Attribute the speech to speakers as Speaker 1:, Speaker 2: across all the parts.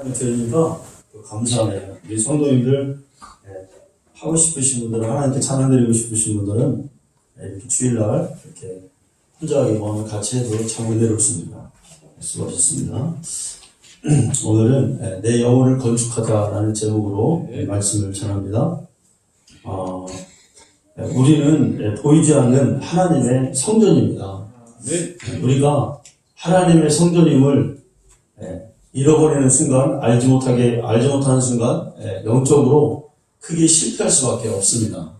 Speaker 1: 들으니까 감사하네요. 우리 성도님들 하고 싶으신 분들은, 하나님께 찬양 드리고 싶으신 분들은 이렇게 주일날 이렇게 혼자 기도하면 같이 해도 참 은혜롭습니다. 수고하셨습니다. 오늘은 내 영혼을 건축하자라는 제목으로 말씀을 전합니다. 우리는 보이지 않는 하나님의 성전입니다. 우리가 하나님의 성전임을 잃어버리는 순간, 알지 못하는 순간 영적으로 크게 실패할 수밖에 없습니다.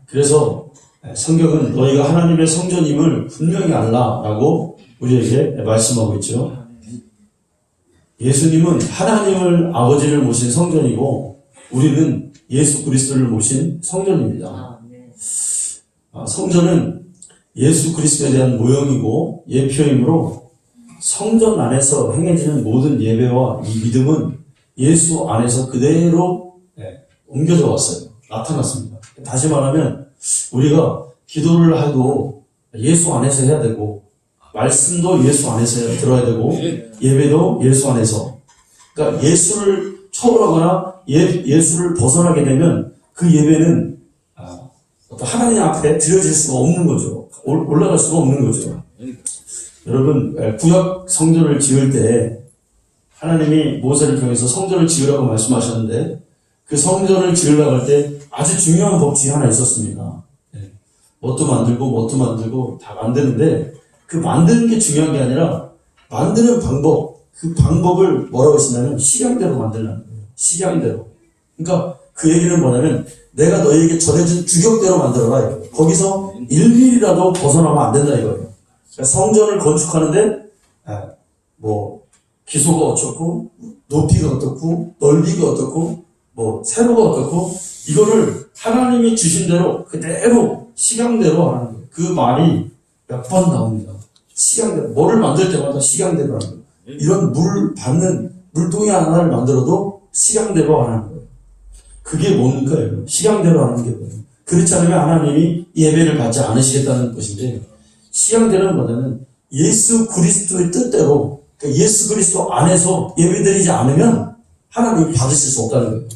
Speaker 1: 그래서 성경은 너희가 하나님의 성전임을 분명히 알라라고 우리에게 말씀하고 있죠. 예수님은 하나님을 아버지를 모신 성전이고 우리는 예수 그리스도를 모신 성전입니다. 성전은 예수 그리스도에 대한 모형이고 예표이므로 성전 안에서 행해지는 모든 예배와 이 믿음은 예수 안에서 그대로 옮겨져 왔어요. 나타났습니다. 다시 말하면 우리가 기도를 해도 예수 안에서 해야 되고 말씀도 예수 안에서 들어야 되고 예배도 예수 안에서, 그러니까 예수를 초월하거나 예수를 벗어나게 되면 그 예배는 하나님 앞에 드려질 수가 없는 거죠. 올라갈 수가 없는 거죠. 여러분, 구약 성전을 지을 때 하나님이 모세를 통해서 성전을 지으라고 말씀하셨는데 그 성전을 지으려고 할 때 아주 중요한 법칙이 하나 있었습니다. 뭣도 만들고 다 만드는데 그 만드는 게 중요한 게 아니라 만드는 방법, 그 방법을 뭐라고 했냐면 식양대로 만들라는 거예요. 식양대로. 그러니까 그 얘기는 뭐냐면 내가 너희에게 전해준 규격대로 만들어라 이거예요. 거기서 1mm라도 벗어나면 안 된다 이거예요. 그러니까 성전을 건축하는데 뭐 기소가 어떻고 높이가 어떻고 넓이가 어떻고 뭐 세로가 어떻고 이거를 하나님이 주신 대로 그대로 식양대로 하는 거예요. 그 말이 몇 번 나옵니다. 식양대로. 뭐를 만들 때마다 식양대로 하는 거예요. 이런 물 받는 물동이 하나를 만들어도 식양대로 하는 거예요. 그게 뭡니까? 식양대로 하는 게 뭐예요? 그렇지 않으면 하나님이 예배를 받지 않으시겠다는 것인데, 식양대는 뭐냐면 예수 그리스도의 뜻대로, 그러니까 예수 그리스도 안에서 예배드리지 않으면 하나님이 받으실 수 없다는 거예요.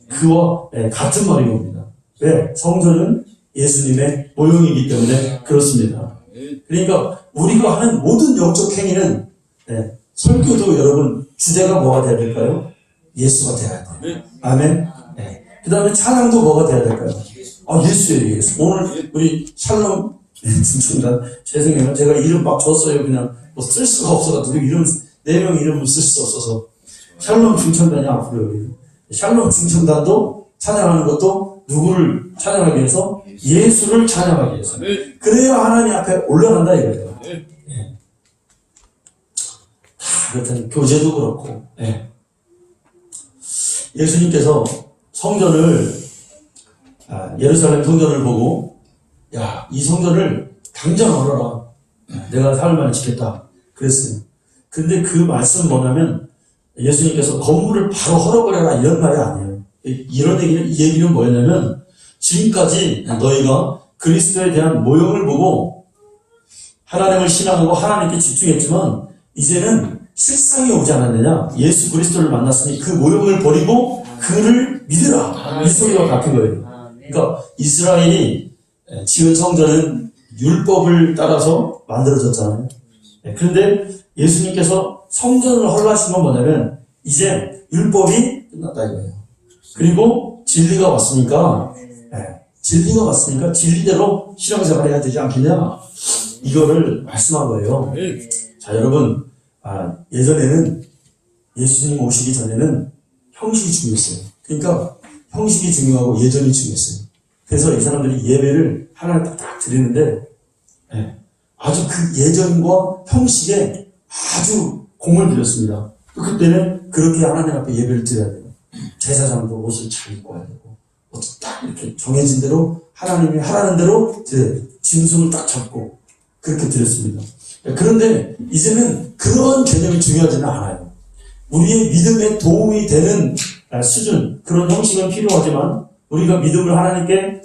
Speaker 1: 그와 같은 말인 겁니다. 왜? 성전은 예수님의 모형이기 때문에 그렇습니다. 그러니까 우리가 하는 모든 영적 행위는 설교도 여러분 주제가 뭐가 돼야 될까요? 예수가 돼야 돼요. 아멘. 그 다음에 찬양도 뭐가 돼야 될까요? 예수예요, 예수. 오늘 우리 샬롬 중천단 죄송해요. 제가 이름 막 줬어요. 그냥 뭐 쓸 수가 없어가지고 이름 4명 이름을 쓸 수 없어서 샬롬 중천단이 앞으로 여기. 샬롬 중천단도 찬양하는 것도 누구를 찬양하기 위해서? 예수를 찬양하기 위해서. 그래야 하나님 앞에 올라간다 이거예요. 그렇다면 교제도 그렇고. 예수님께서 성전을 예루살렘 성전을 보고 야, 이 성전을 당장 얼어라. 내가 사흘 만에 짓겠다. 그랬어요. 근데 그 말씀은 뭐냐면 예수님께서 건물을 바로 헐어버려라 이런 말이 아니에요. 이런 얘기는 뭐였냐면 지금까지 너희가 그리스도에 대한 모형을 보고 하나님을 신앙하고 하나님께 집중했지만 이제는 실상이 오지 않았느냐. 예수 그리스도를 만났으니 그 모형을 버리고 그를 믿으라. 이 소리와 같은 거예요. 그러니까 이스라엘이 지은 성전은 율법을 따라서 만들어졌잖아요. 그런데 예수님께서 성전을 헐라하신 건 뭐냐면 이제 율법이 끝났다 이거예요. 그리고 진리가 왔으니까 진리대로 신앙생활을 해야 되지 않겠냐, 이거를 말씀한 거예요. 자, 여러분, 예전에는 예수님 오시기 전에는 형식이 중요했어요. 그러니까 형식이 중요하고 예전이 중요했어요. 그래서 이 사람들이 예배를 하나님 딱 드리는데 아주 그 예전과 형식에 아주 공을 들였습니다. 그때는 그렇게 하나님 앞에 예배를 드려야 돼요. 제사장도 옷을 잘 입고 와야 되고 딱 이렇게 정해진 대로 하나님이 하라는 대로 짐승을 딱 잡고 그렇게 드렸습니다. 그런데 이제는 그런 개념이 중요하지는 않아요. 우리의 믿음에 도움이 되는 수준, 그런 형식은 필요하지만 우리가 믿음을 하나님께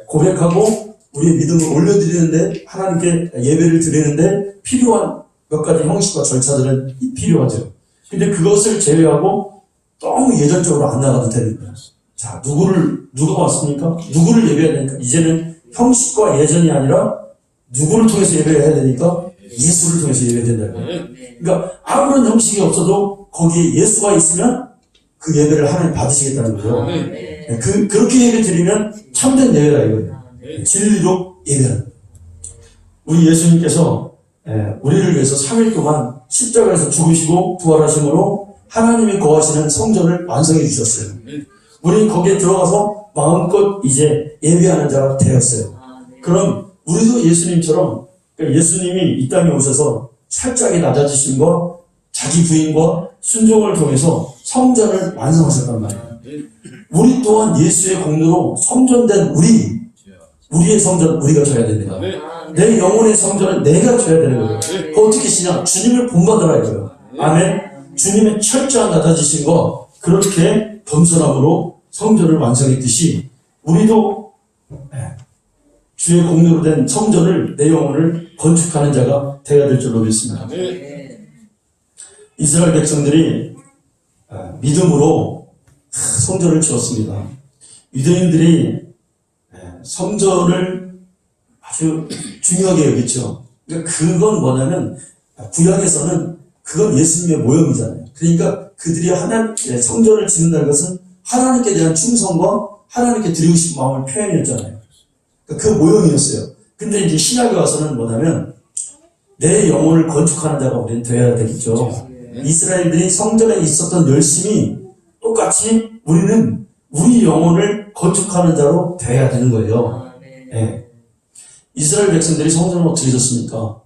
Speaker 1: 고백하고 우리의 믿음을 올려드리는데, 하나님께 예배를 드리는데 필요한 몇 가지 형식과 절차들은 필요하죠. 근데 그것을 제외하고 너무 예전적으로 안 나가도 되는 거예요. 자, 누가 왔습니까? 누구를 예배해야 되니까? 이제는 형식과 예전이 아니라 누구를 통해서 예배해야 되니까 예수를 통해서 예배해야 된다는 거예요. 그러니까 아무런 형식이 없어도 거기에 예수가 있으면 그 예배를 하나님 받으시겠다는 거죠. 그렇게 예배 드리면 참된 예배다 이거예요. 진리로 예배하는 거예요. 우리 예수님께서 우리를 위해서 3일 동안 십자가에서 죽으시고 부활하심으로 하나님이 거하시는 성전을 완성해 주셨어요. 우리는 거기에 들어가서 마음껏 이제 예배하는 자가 되었어요. 그럼 우리도 예수님처럼, 그러니까 예수님이 이 땅에 오셔서 살짝의 낮아지심과 자기 부인과 순종을 통해서 성전을 완성하셨단 말이에요. 우리 또한 예수의 공로로 성전된 우리의 성전 우리가 져야 됩니다. 내 영혼의 성전은 내가 져야 되는 거예요. 그거 어떻게 시냐? 주님을 본받으라 이거예요. 아멘. 주님의 철저한 낮아지심과 그렇게 겸손함으로 성전을 완성했듯이 우리도 주의 공로로 된 성전을 내 영혼을 건축하는 자가 되어야 될 줄로 믿습니다. 이스라엘 백성들이 믿음으로 성전을 지었습니다. 유대인들이 성전을 아주 중요하게 여겼죠. 그러니까 그건 뭐냐면 구약에서는 그건 예수님의 모형이잖아요. 그러니까 그들이 성전을 짓는다는 것은 하나님께 대한 충성과 하나님께 드리고 싶은 마음을 표현했잖아요. 그러니까 그 모형이었어요. 근데 이제 신약에 와서는 뭐냐면 내 영혼을 건축하는 자가 우리는 되어야 되겠죠. 이스라엘들이 성전에 있었던 열심이 똑같이 우리는 우리 영혼을 건축하는 자로 되어야 되는 거예요. 네. 이스라엘 백성들이 성전을 어떻게 짓습니까?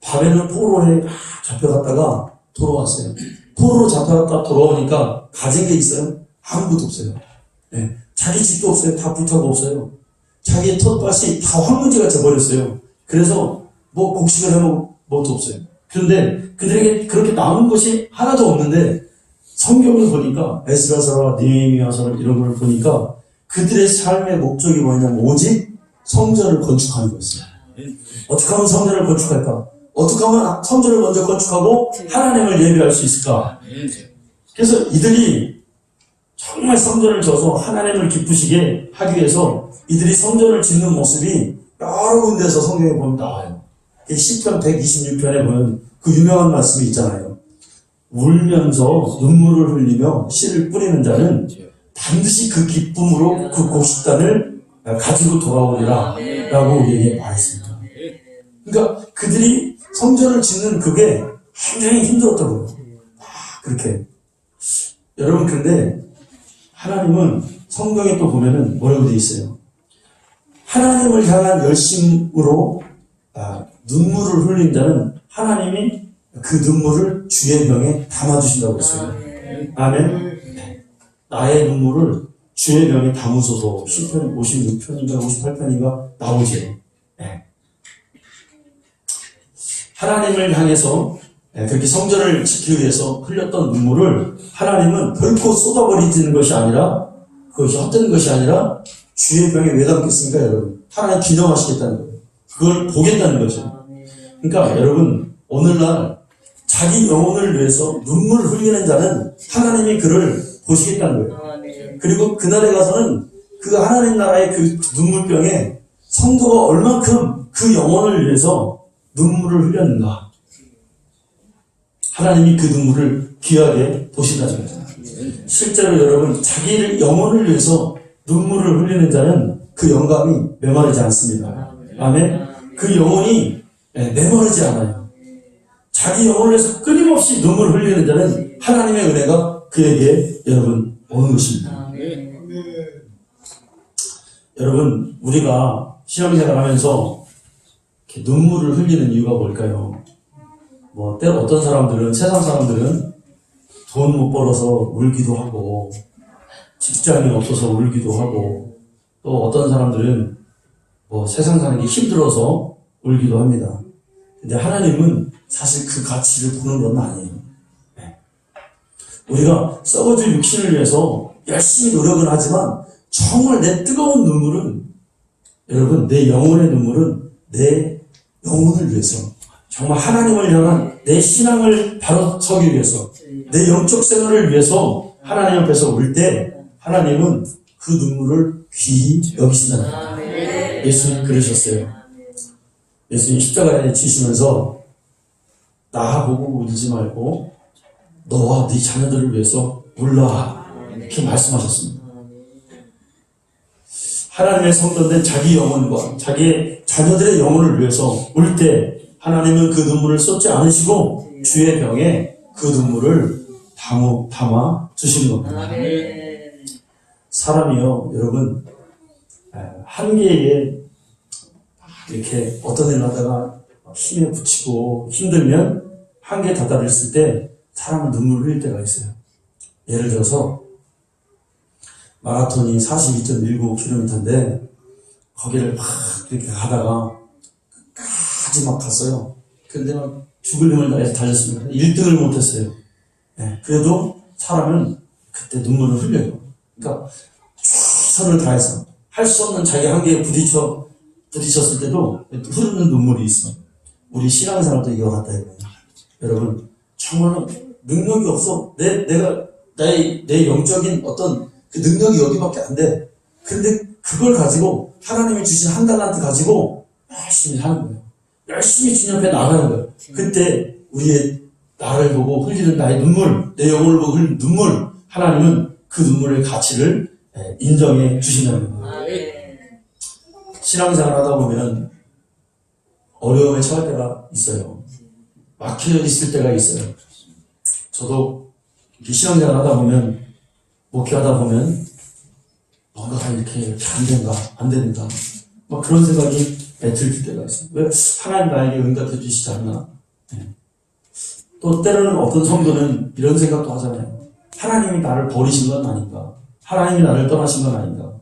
Speaker 1: 밤에는 포로에 잡혀갔다가 돌아왔어요. 포로로 잡혀갔다 돌아오니까 가진 게 있어요? 아무것도 없어요. 네. 자기 집도 없어요. 다 불타고 없어요. 자기의 텃밭이 다 황무지가 돼버렸어요. 그래서 뭐 곡식을 해먹을 것도 없어요. 그런데 그들에게 그렇게 남은 것이 하나도 없는데 성경을 보니까 에스라서라 느헤미야서라 이런 걸 보니까 그들의 삶의 목적이 뭐냐면 오직 성전을 건축하는 거였어요. 어떻게 하면 성전을 건축할까? 어떻게 하면 성전을 먼저 건축하고 하나님을 예배할 수 있을까? 그래서 이들이 정말 성전을 져서 하나님을 기쁘시게 하기 위해서 이들이 성전을 짓는 모습이 여러 군데서 성경에 보면 나와요. 시편 126편에 보면 그 유명한 말씀이 있잖아요. 울면서 눈물을 흘리며 씨를 뿌리는 자는 반드시 그 기쁨으로 그 곡식단을 가지고 돌아오리라 라고 우리에게 말했습니다. 그러니까 그들이 성전을 짓는 그게 굉장히 힘들었던 거예요. 그렇게. 여러분, 근데 하나님은 성경에 또 보면은 뭐라고 되어 있어요? 하나님을 향한 열심으로 눈물을 흘린 자는 하나님이 그 눈물을 주의 병에 담아주신다고 했어요. 아멘. 나의 눈물을 주의 병에 담으소서. 시편 56편인가 58편인가 나오지. 네. 하나님을 향해서 그렇게 성전을 지키기 위해서 흘렸던 눈물을 하나님은 결코 쏟아버리는 것이 아니라, 그것이 헛된 것이 아니라 주의 병에 왜 담겠습니까, 여러분? 하나님 기념하시겠다는 거예요. 그걸 보겠다는 거죠. 그러니까 여러분, 오늘날 자기 영혼을 위해서 눈물을 흘리는 자는 하나님이 그를 보시겠다는 거예요. 그리고 그날에 가서는 그 하나님 나라의 그 눈물병에 성도가 얼만큼 그 영혼을 위해서 눈물을 흘렸는가. 하나님이 그 눈물을 귀하게 보신다는 거죠. 실제로 여러분, 자기를 영혼을 위해서 눈물을 흘리는 자는 그 영감이 메마르지 않습니다. 아멘. 그 영혼이 메마르지 않아요. 자기 영혼을 위해서 끊임없이 눈물을 흘리는 자는 하나님의 은혜가 그에게 여러분 오는 것입니다. 여러분, 우리가 신앙생활 하면서 이렇게 눈물을 흘리는 이유가 뭘까요? 때로 어떤 사람들은, 세상 사람들은 돈 못 벌어서 울기도 하고, 직장이 없어서 울기도 하고, 또 어떤 사람들은 세상 사는 게 힘들어서 울기도 합니다. 근데 하나님은 사실 그 가치를 보는 건 아니에요. 네. 우리가 썩어질 육신을 위해서 열심히 노력은 하지만 정말 내 뜨거운 눈물은, 여러분, 내 영혼의 눈물은 내 영혼을 위해서 정말 하나님을 향한 내 신앙을 바로 서기 위해서, 내 영적 생활을 위해서 하나님 앞에서 울 때 하나님은 그 눈물을 귀히 여기신다는 거예요. 예수님 그러셨어요. 예수님 십자가에 지시면서 나 보고 울지 말고 너와 네 자녀들을 위해서 울라, 이렇게 말씀하셨습니다. 하나님의 성도된 자기 영혼과 자기의 자녀들의 영혼을 위해서 울 때 하나님은 그 눈물을 쏟지 않으시고 주의 병에 그 눈물을 담아 주시는 겁니다. 사람이요, 여러분, 한계에 이렇게 어떤 일 하다가 힘에 부치고 힘들면 한계에 다다랐을 때 사람은 눈물을 흘릴 때가 있어요. 예를 들어서 마라톤이 42.19km인데 거기를 막 이렇게 가다가 끝까지 막 갔어요. 근데 막 죽을 힘을 다해서 달렸습니다. 1등을 못했어요. 네, 그래도 사람은 그때 눈물을 흘려요. 그러니까 최선을 다해서 할 수 없는 자기 한계에 부딪혔을 때도 흐르는 눈물이 있어. 우리 신앙생활도 이와 같다 이거예요. 여러분, 정말로 능력이 없어. 내 영적인 어떤 그 능력이 여기밖에 안 돼. 근데 그걸 가지고 하나님이 주신 한 달란트 가지고 열심히 하는 거예요. 열심히 주님 앞에 나가는 거예요. 그때 우리의 나를 보고 흘리는 나의 눈물, 내 영혼을 보고 흘리는 눈물, 하나님은 그 눈물의 가치를 인정해 주신다는 거예요. 신앙생활 하다 보면 어려움에 처할 때가 있어요. 막혀 있을 때가 있어요. 저도 신앙생활 하다 보면, 목회하다 보면 뭔가 이렇게 안 되는가 막 그런 생각이 들 때가 있어요. 왜 하나님 나에게 응답해 주시지 않나? 또 때로는 어떤 성도는 이런 생각도 하잖아요. 하나님이 나를 버리신 건 아닌가? 하나님이 나를 떠나신 건 아닌가?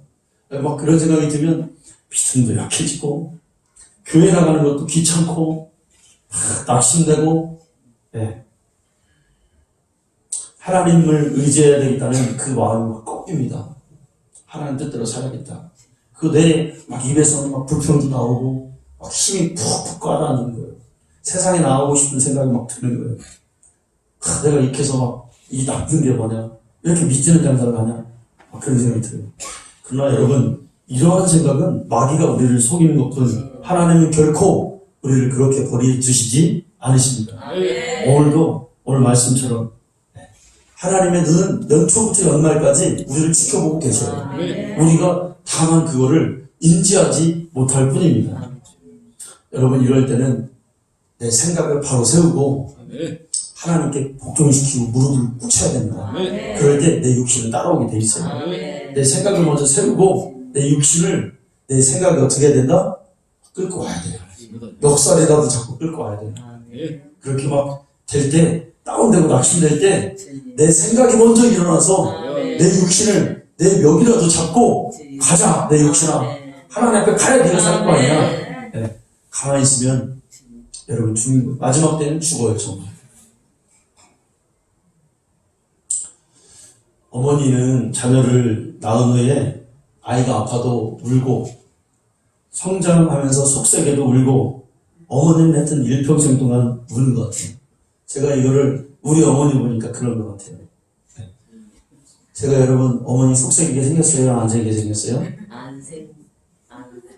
Speaker 1: 막 그런 생각이 들면 믿음도 약해지고 교회 나가는 것도 귀찮고 낙심되고, 하나님을 의지해야 되겠다는 그 마음이 막 꺾입니다. 하나님 뜻대로 살아야겠다. 내 막 입에서는 막 불평도 나오고 막 힘이 푹푹 가라앉는 거예요. 세상에 나가고 싶은 생각이 막 드는 거예요. 내가 이렇게 해서 막 이 나쁜 게 뭐냐? 왜 이렇게 미치는 장사를 하냐? 막 그런 생각이 들어요. 그러나 여러분, 이러한 생각은 마귀가 우리를 속이는 것뿐, 하나님은 결코 우리를 그렇게 버려주시지 않으십니다. 오늘 말씀처럼 하나님의 눈은 연초부터 연말까지 우리를 지켜보고 계셔요. 우리가 다만 그거를 인지하지 못할 뿐입니다. 여러분, 이럴 때는 내 생각을 바로 세우고 하나님께 복종시키고 무릎을 꿇쳐야 됩니다. 그럴 때 내 육신은 따라오게 돼 있어요. 내 생각을 먼저 세우고 내 생각이 어떻게 해야 된다? 끌고 와야 돼요. 역살이라도 자꾸 끌고 와야 돼요. 그렇게 막 될 때, 다운되고 낙심될 때 내 생각이 먼저 일어나서 내 육신을 내 멱이라도 잡고 가자, 내 육신아. 하나님 앞에 가야 네가 살 거 아니야. 가만히 있으면 여러분 죽는 거예요. 마지막 때는 죽어요, 정말. 어머니는 자녀를 낳은 후에 아이가 아파도 울고 성장하면서 속색에도 울고 어머니는 하여튼 일평생 동안 우는 것 같아요. 제가 이거를 우리 어머니 보니까 그런 것 같아요. 제가 여러분 어머니 속색이게 생겼어요? 안 세게 생겼어요?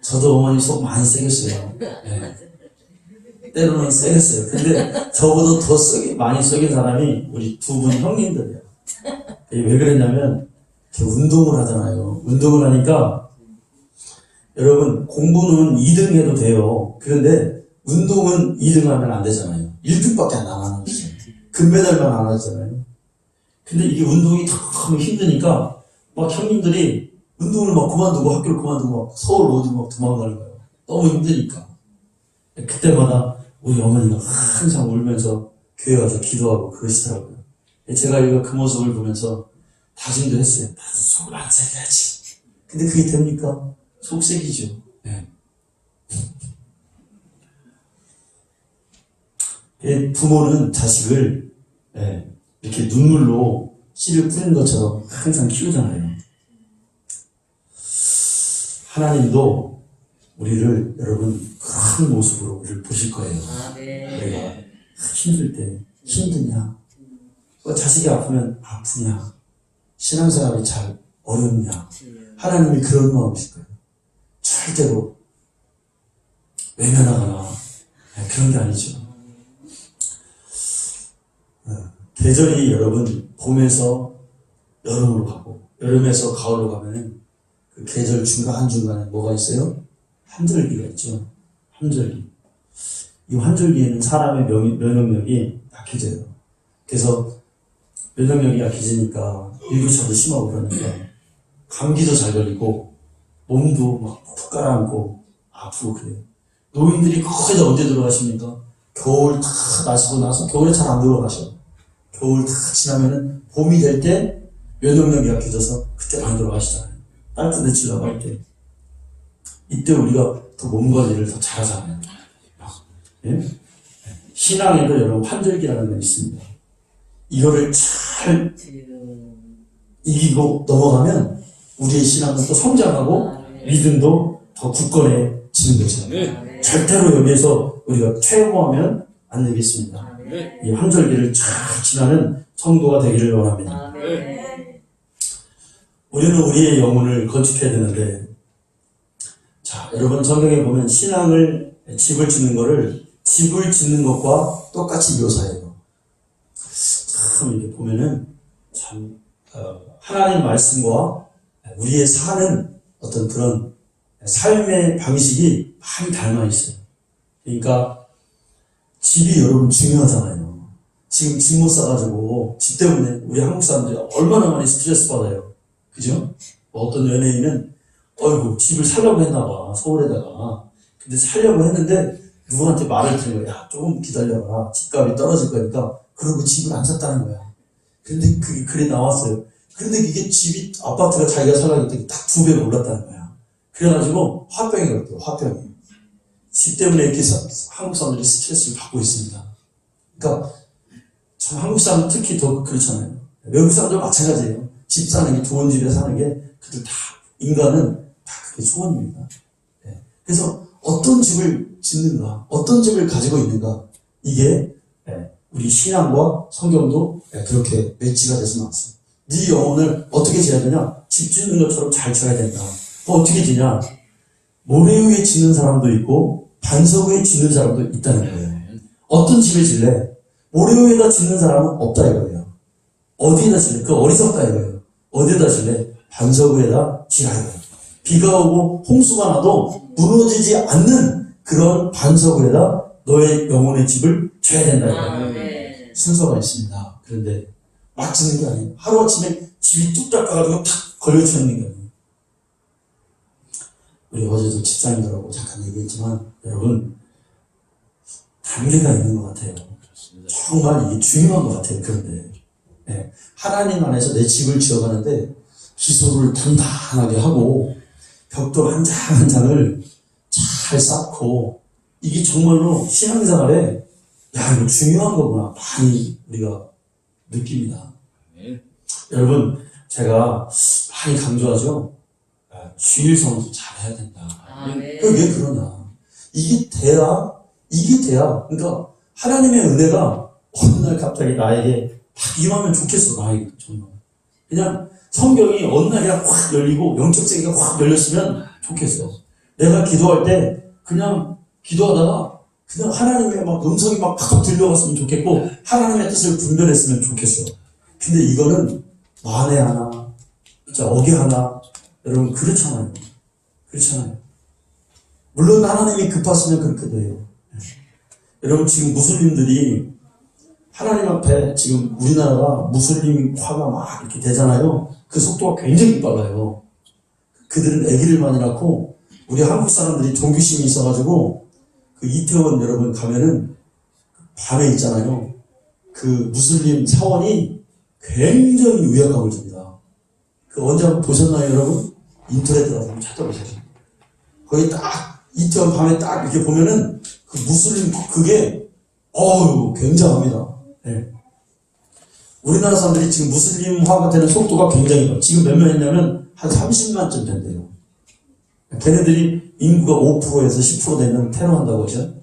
Speaker 1: 저도 어머니 속 많이 세겠어요. 때로는 세겠어요. 근데 저보다 더 많이 썩인 사람이 우리 두 분 형님들이에요. 왜 그랬냐면 운동을 하잖아요. 운동을 하니까 여러분 공부는 2등 해도 돼요. 그런데 운동은 2등 하면 안 되잖아요. 1등밖에 안 하는 거죠. 금메달만 안 하잖아요. 근데 이게 운동이 너무 힘드니까 막 형님들이 운동을 막 그만두고 학교를 그만두고 막 서울 어디 막 도망가는 거예요. 너무 힘드니까. 그때마다 우리 어머니가 항상 울면서 교회 가서 기도하고 그러시더라고요. 제가 그 모습을 보면서 다짐도 했어요. 나도 속을 안 새겨야지. 근데 그게 됩니까? 속색이죠. 부모는 자식을 이렇게 눈물로 씨를 뿌리는 것처럼 항상 키우잖아요. 하나님도 우리를 여러분 그런 모습으로 우리를 보실 거예요. 우리가 힘들 때 힘드냐, 자식이 아프면 아프냐, 신앙생활이 잘 어렵냐, 하나님이 그런 마음이실 거예요. 절대로 외면하거나 그런 게 아니죠. 계절이 여러분 봄에서 여름으로 가고 여름에서 가을로 가면은 그 계절 중간중간에 뭐가 있어요? 환절기가 있죠. 환절기. 이 환절기에는 사람의 면역력이 약해져요. 그래서 면역력이 약해지니까 일교차도 심하고 그러니까 감기도 잘 걸리고 몸도 막 푹 가라앉고 아프고 그래요. 노인들이 거의 다 언제 들어가십니까? 겨울 다 나시고 나서 겨울에 잘 안 들어가셔. 겨울 다 지나면은 봄이 될 때 면역력이 약해져서 그때 많이 들어가시잖아요. 따뜻해 치려고 할 때. 이때 우리가 더 몸 관리를 더 잘하잖아요. 예? 신앙에도 여러분 환절기라는 게 있습니다. 이거를 잘 이기고 넘어가면 우리의 신앙은 또 성장하고 믿음도 더 굳건해지는 거죠. 절대로 여기에서 우리가 퇴보하면 안 되겠습니다. 이 환절기를 잘 지나는 성도가 되기를 원합니다. 우리는 우리의 영혼을 건축해야 되는데, 자, 여러분 성경에 보면 신앙을 집을 짓는 거를 집을 짓는 것과 똑같이 묘사해요. 참 이렇게 보면은 참 하나님 말씀과 우리의 사는 어떤 그런 삶의 방식이 많이 닮아 있어요. 그러니까 집이 여러분 중요하잖아요. 지금 집 못 사가지고 집 때문에 우리 한국 사람들이 얼마나 많이 스트레스 받아요. 그죠? 어떤 연예인은 어이구 집을 살려고 했나봐 서울에다가. 근데 살려고 했는데 누구한테 말을 들은 거야. 야, 조금 기다려라. 집값이 떨어질 거니까. 그러고 집을 안 샀다는 거야. 근데 그게 글이 나왔어요. 근데 이게 집이 아파트가 자기가 살라고 했더니 딱 2배가 올랐다는 거야. 그래가지고 화병이 걸렸대요. 화병이. 집 때문에 이렇게 한국 사람들이 스트레스를 받고 있습니다. 그러니까 참 한국 사람 특히 더 그렇잖아요. 외국 사람도 마찬가지예요. 집 사는 게 좋은 집에 사는 게 그들 다 인간은 다 그게 소원입니다. 네. 그래서 어떤 집을 짓는가, 어떤 집을 가지고 있는가 이게 우리 신앙과 성경도 그렇게 매치가 돼서 나왔어요. 네 영혼을 어떻게 지어야 되냐? 집 짓는 것처럼 잘 지어야 된다. 어떻게 지냐? 모래 위에 짓는 사람도 있고 반석 위에 짓는 사람도 있다는 거예요. 어떤 집을 질래? 모래 위에다 짓는 사람은 없다 이거예요. 어디에다 질래? 그 어리석다 이거예요. 어디에다 질래? 반석 위에다 지라 이거예요. 비가 오고 홍수가 나도 무너지지 않는 그런 반석 위에다 너의 영혼의 집을 줘야 된다 이거예요. 순서가 있습니다. 그런데 막 짓는 게 아니에요. 하루아침에 집이 뚝 닦아가지고 탁 걸려치는 게 아니에요. 우리 어제도 집사님들하고 잠깐 얘기했지만 여러분 단계가 있는 것 같아요. 정말 이게 중요한 것 같아요. 그런데 네. 하나님 안에서 내 집을 지어가는데 기초를 단단하게 하고 벽돌 한 장 한 장을 잘 쌓고 이게 정말로 신앙생활에 야 이거 중요한 거구나 많이 우리가 느낍니다. 여러분 제가 많이 강조하죠. 주일 성수 잘해야 된다. 왜 그러냐? 이게 돼야 그러니까 하나님의 은혜가 어느 날 갑자기 나에게 막 임하면 좋겠어. 나에게 정말 그냥 성경이 어느 날 그냥 확 열리고 영적 세계가 확 열렸으면 좋겠어. 내가 기도할 때 그냥 기도하다가 그냥 하나님의 막 음성이 막 팍팍 들려갔으면 좋겠고 하나님의 뜻을 분별했으면 좋겠어. 근데 이거는 만에 하나, 진짜 억에 하나, 여러분 그렇잖아요. 물론 하나님이 급하시면 그렇게 돼요. 여러분 지금 무슬림들이 하나님 앞에 지금 우리나라가 무슬림화가 막 이렇게 되잖아요. 그 속도가 굉장히 빨라요. 그들은 아기를 많이 낳고 우리 한국 사람들이 종교심이 있어가지고 그 이태원 여러분 가면은 밤에 있잖아요. 그 무슬림 사원이 굉장히 위압감을 줍니다. 그 언제 한번 보셨나요 여러분? 인터넷에 가서 한번 찾아보세요. 거기 딱 이태원 밤에 딱 이렇게 보면은 그 무슬림 그게 굉장합니다. 네. 우리나라 사람들이 지금 무슬림화가 되는 속도가 굉장히 지금 몇 명 했냐면 한 30만쯤 된대요. 걔네들이 인구가 5%에서 10% 되면 테러한다고 하죠.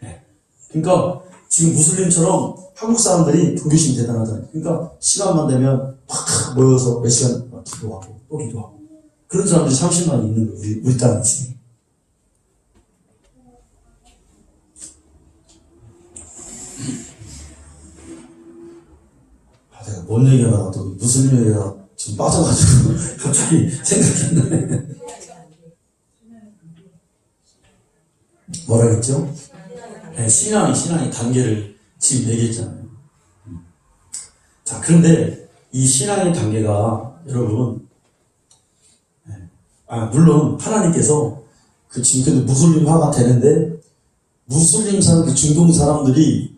Speaker 1: 네. 그러니까 지금 무슬림처럼 한국 사람들이 종교심이 대단하잖아요. 그러니까 시간만 되면 팍 모여서 몇 시간 기도하고 또 기도하고 그런 사람들이 30만 있는 거예요. 우리 땅에 지금. 내가 뭔 얘기하다가 또 무슬림 얘기가 좀 빠져가지고 갑자기 생각이 안 나네. 뭐라 했죠? 네, 신앙의 단계를 지금 얘기했잖아요. 자, 그런데 이 신앙의 단계가 여러분, 물론 하나님께서 지금 무슬림화가 되는데 무슬림 사람, 중동 사람들이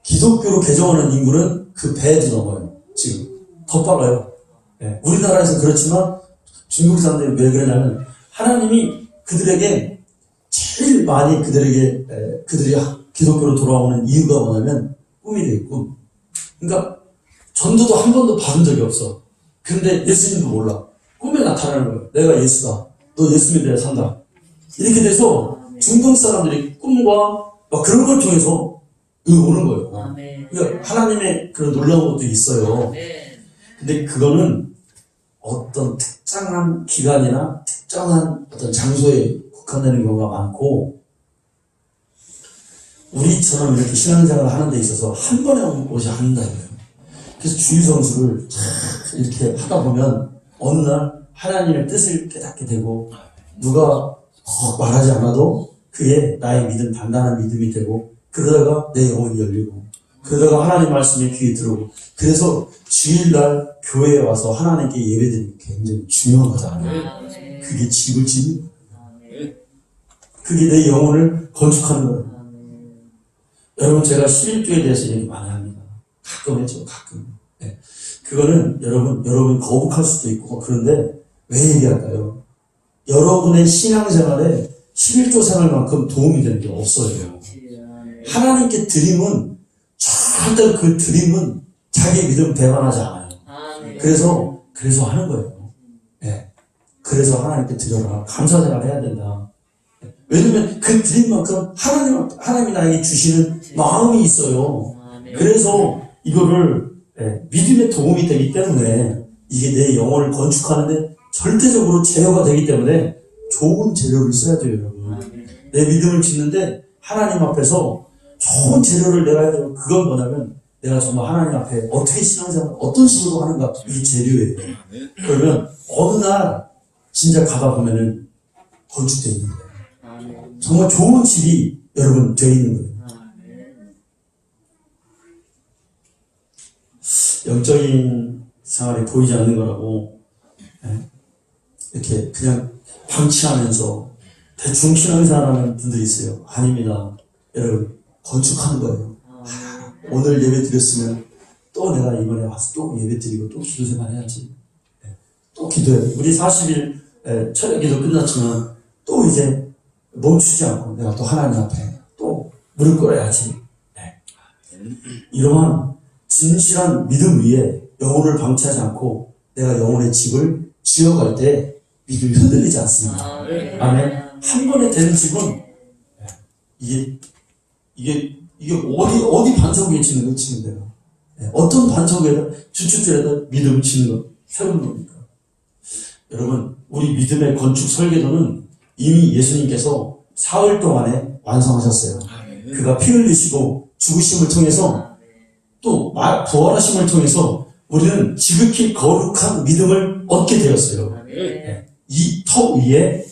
Speaker 1: 기독교로 개종하는 인구는 그 배도 넘어요. 지금 더 빨라요. 네, 우리나라에서 그렇지만 중국 사람들이 왜 그러냐면 하나님이 그들에게 제일 많이 그들이 기독교로 돌아오는 이유가 뭐냐면 꿈이래요, 꿈. 그러니까 전도도 한 번도 받은 적이 없어. 근데 예수님도 몰라. 꿈에 나타나는 거예요. 내가 예수다. 너 예수 믿어야 산다. 이렇게 돼서 중동 사람들이 꿈과 막 그런 걸 통해서 오는 거예요. 그러니까 하나님의 그런 놀라운 것도 있어요. 근데 그거는 어떤 특정한 기간이나 특정한 어떤 장소에 국한되는 경우가 많고, 우리처럼 이렇게 신앙생활을 하는 데 있어서 한 번에 오지 않는다 이거예요. 그래서 주일성수를 이렇게 하다 보면 어느 날 하나님의 뜻을 깨닫게 되고, 누가 말하지 않아도 그의 나의 믿음, 단단한 믿음이 되고, 그러다가 내 영혼이 열리고, 그러다가 하나님 말씀에 귀에 들어오고, 그래서 주일날 교회에 와서 하나님께 예배드리는 게 굉장히 중요한 거잖아요. 그게 집을 짓는 거예요. 그게 내 영혼을 건축하는 거예요. 여러분, 제가 11조에 대해서 얘기 많이 합니다. 가끔 했죠, 가끔. 네. 그거는 여러분 거북할 수도 있고, 그런데 왜 얘기할까요? 여러분의 신앙생활에 11조 생활만큼 도움이 되는 게 없어요. 하나님께 드림은, 절대 그 드림은 자기 믿음 배반하지 않아요. 그래서 하는 거예요. 네. 그래서 하나님께 드려라. 감사생활 해야 된다. 왜냐면 그 드림만큼 하나님이 나에게 주시는 마음이 있어요. 그래서 이거를 믿음의 도움이 되기 때문에 이게 내 영혼을 건축하는데 절대적으로 제어가 되기 때문에 좋은 재료를 써야 돼요, 여러분. 내 믿음을 짓는데 하나님 앞에서 좋은 재료를 내가 해야 돼요. 그건 뭐냐면 내가 정말 하나님 앞에 어떻게 신앙생활, 어떤 식으로 하는가, 이게 재료예요. 그러면 어느 날 진짜 가다 보면은 건축되어 있는 거예요. 정말 좋은 집이 여러분 되어 있는 거예요. 영적인 생활이 보이지 않는 거라고 이렇게 그냥 방치하면서 대충 신앙생활하는 분들이 있어요. 아닙니다. 여러분, 건축하는 거예요. 오늘 예배 드렸으면 또 내가 이번에 와서 또 예배 드리고 또 기도 생활 해야지. 또 기도해. 우리 40일 철야 기도 끝났지만 또 이제 멈추지 않고 내가 또 하나님 앞에 또 무릎 꿇어야지. 이러한 진실한 믿음 위에 영혼을 방치하지 않고 내가 영혼의 집을 지어갈 때 믿음이 흔들리지 않습니다. 아멘. 한 번에 되는 집은 이게 어디 반석 위에 짓는 거 치는 데가 어떤 반석에다 주춧줄에다 믿음을 짓는 거 세우는 겁니까? 여러분, 우리 믿음의 건축 설계도는 이미 예수님께서 사흘 동안에 완성하셨어요. 그가 피 흘리시고 죽으심을 통해서 또 부활하심을 통해서 우리는 지극히 거룩한 믿음을 얻게 되었어요. 이 터 위에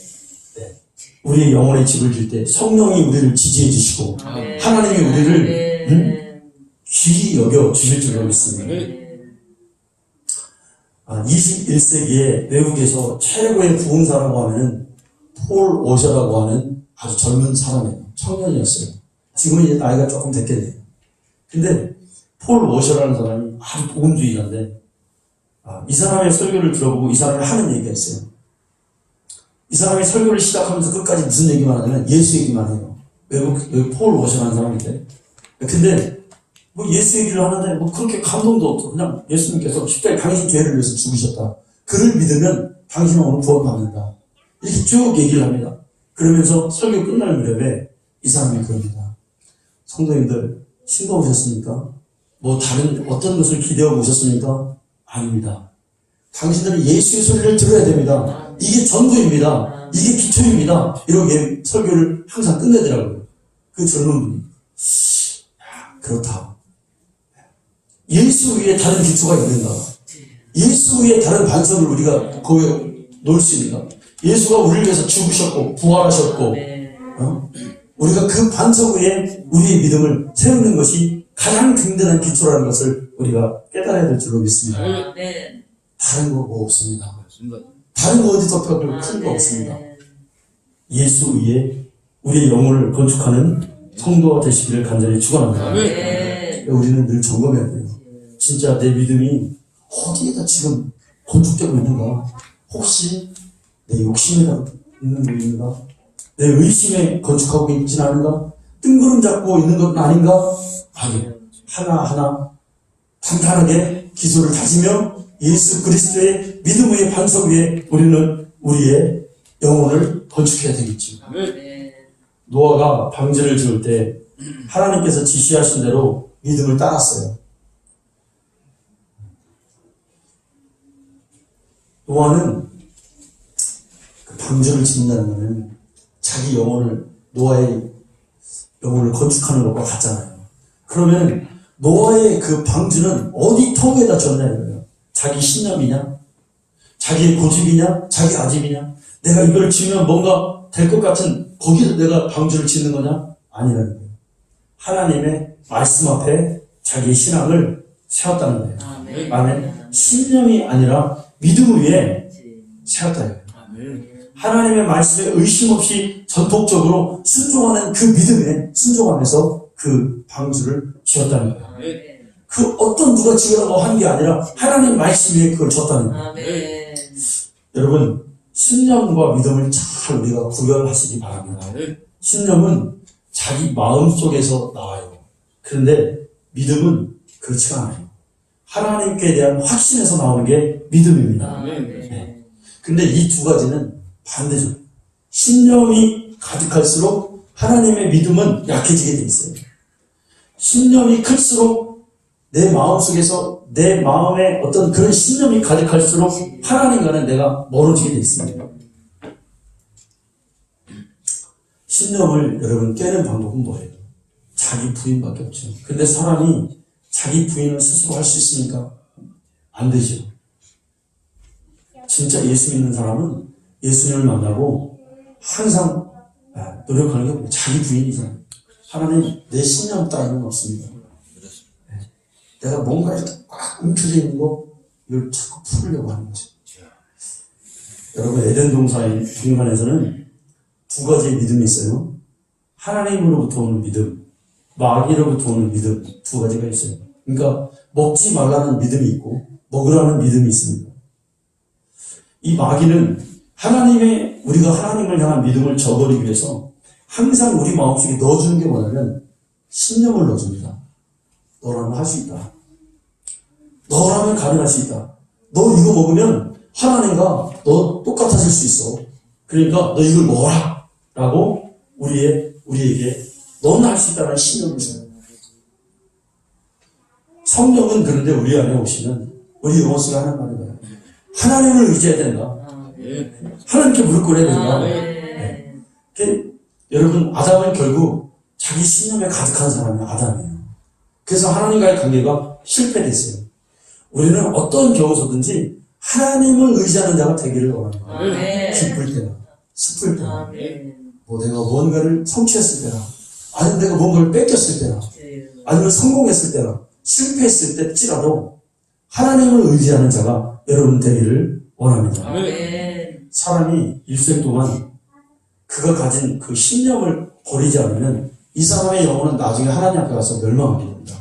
Speaker 1: 우리의 영혼의 집을 질 때 성령이 우리를 지지해 주시고 하나님이 우리를 귀히 여겨 주실 줄로 믿습니다. 21세기에 외국에서 최고의 부흥사라고 하면은 폴 워셔라고 하는 아주 젊은 사람이에요. 청년이었어요. 지금은 이제 나이가 조금 됐겠네요. 근데 폴 워셔라는 사람이 아주 복음주의자인데 이 사람의 설교를 들어보고 이 사람이 하는 얘기가 있어요. 이 사람이 설교를 시작하면서 끝까지 무슨 얘기만 하냐면 예수 얘기만 해요. 외국 폴 워셔라는 사람인데. 근데 뭐 예수 얘기를 하는데 뭐 그렇게 감동도 없고 그냥 예수님께서 십자가에 당신 죄를 위해서 죽으셨다. 그를 믿으면 당신은 오늘 구원받는다. 이렇게 쭉 얘기를 합니다. 그러면서 설교 끝날 무렵에 이 사람이 그럽니다. 성도님들, 싱거우셨습니까? 뭐 다른 어떤 것을 기대하고 오셨습니까? 아닙니다. 당신들은 예수의 소리를 들어야 됩니다. 이게 전부입니다. 이게 기초입니다. 이렇게 설교를 항상 끝내더라고요. 그 젊은 분이. 그렇다. 예수 위에 다른 기초가 있는가? 예수 위에 다른 반석을 우리가 거기에 놓을 수 있는가? 예수가 우리를 위해서 죽으셨고 부활하셨고 우리가 그 반석 위에 우리의 믿음을 세우는 것이 가장 든든한 기초라는 것을 우리가 깨달아야 될 줄로 믿습니다. 다른 거 뭐 없습니다. 다른 거 어디 더 큰 거 없습니다. 예수 위에 우리의 영혼을 건축하는 성도가 되시기를 간절히 축원합니다. 우리는 늘 점검해야 돼요. 진짜 내 믿음이 어디에다 지금 건축되고 있는가? 혹시 내 욕심이라도 있는 거 있는가? 내 의심에 건축하고 있진 않은가? 뜬구름 잡고 있는 건 아닌가? 아니요. 하나하나 단단하게 기초를 다지며 예수 그리스도의 믿음 위의 반석 위에 우리는 우리의 영혼을 건축해야 되겠죠. 노아가 방주를 지을 때 하나님께서 지시하신 대로 믿음을 따랐어요. 노아는 그 방주를 짓는다는 것은 자기 영혼을, 노아의 영혼을 건축하는 것과 같잖아요. 그러면 노아의 그 방주는 어디 터무에다 졌냐 이거예요. 자기 신념이냐? 자기의 고집이냐? 자기 아집이냐? 내가 이걸 지으면 뭔가 될 것 같은 거기서 내가 방주를 짓는 거냐? 아니라는 거예요. 하나님의 말씀 앞에 자기의 신앙을 세웠다는 거예요. 아멘. 신념이 아니라 믿음 위에 세웠다는 거예요. 하나님의 말씀에 의심 없이 전폭적으로 순종하는 그 믿음에 순종하면서 그 방주를 지었다는 거예요. 그 어떤 누가 지으라고 한 게 아니라 하나님 말씀 위에 그걸 줬다는 거예요. 여러분, 신념과 믿음을 잘 우리가 구별하시기 바랍니다. 신념은 자기 마음속에서 나와요. 그런데 믿음은 그렇지가 않아요. 하나님께 대한 확신에서 나오는 게 믿음입니다. 네. 근데 이 두 가지는 반대죠. 신념이 가득할수록 하나님의 믿음은 약해지게 돼 있어요. 신념이 클수록 내 마음속에서 내 마음에 어떤 그런 신념이 가득할수록 하나님과는 내가 멀어지게 돼 있습니다. 신념을 여러분 깨는 방법은 뭐예요? 자기 부인밖에 없죠. 근데 사람이 자기 부인을 스스로 할 수 있습니까? 안 되죠. 진짜 예수 믿는 사람은 예수님을 만나고 항상 노력하는 게 뭐예요? 자기 부인이잖아요. 하나님, 내 신념 따위는 없습니다. 내가 뭔가 이렇게 꽉 움켜져 있는 거 이걸 자꾸 풀으려고 하는 거죠. 여러분, 에덴 동산의 중간에서는 두 가지의 믿음이 있어요. 하나님으로부터 오는 믿음, 마귀로부터 오는 믿음, 두 가지가 있어요. 그러니까 먹지 말라는 믿음이 있고 먹으라는 믿음이 있습니다. 이 마귀는 우리가 하나님을 향한 믿음을 저버리기 위해서 항상 우리 마음속에 넣어주는 게 뭐냐면 신념을 넣어줍니다. 너라면 할 수 있다. 너라면 가능할 수 있다. 너 이거 먹으면 하나님과 너 똑같아질 수 있어. 그러니까 너 이걸 먹어라. 라고 우리에게 너는 할 수 있다는 신념을 줘요. 성령은 그런데 우리 안에 오시면 우리 영어 속에 하는 말이 뭐예요? 하나님을 의지해야 된다. 하나님께 무릎 꿇어야 된다. 네. 여러분, 아담은 결국 자기 신념에 가득한 사람이 아담이에요. 그래서 하나님과의 관계가 실패됐어요. 우리는 어떤 경우서든지 하나님을 의지하는 자가 되기를 원합니다. 기쁠 때나 슬플 때나 뭐 내가 뭔가를 성취했을 때나 아니면 내가 뭔가를 뺏겼을 때나 아니면 성공했을 때나 실패했을 때일지라도 하나님을 의지하는 자가 여러분 되기를 원합니다. 사람이 일생 동안 그가 가진 그 신념을 버리지 않으면 이 사람의 영혼은 나중에 하나님 앞에 가서 멸망하게 됩니다.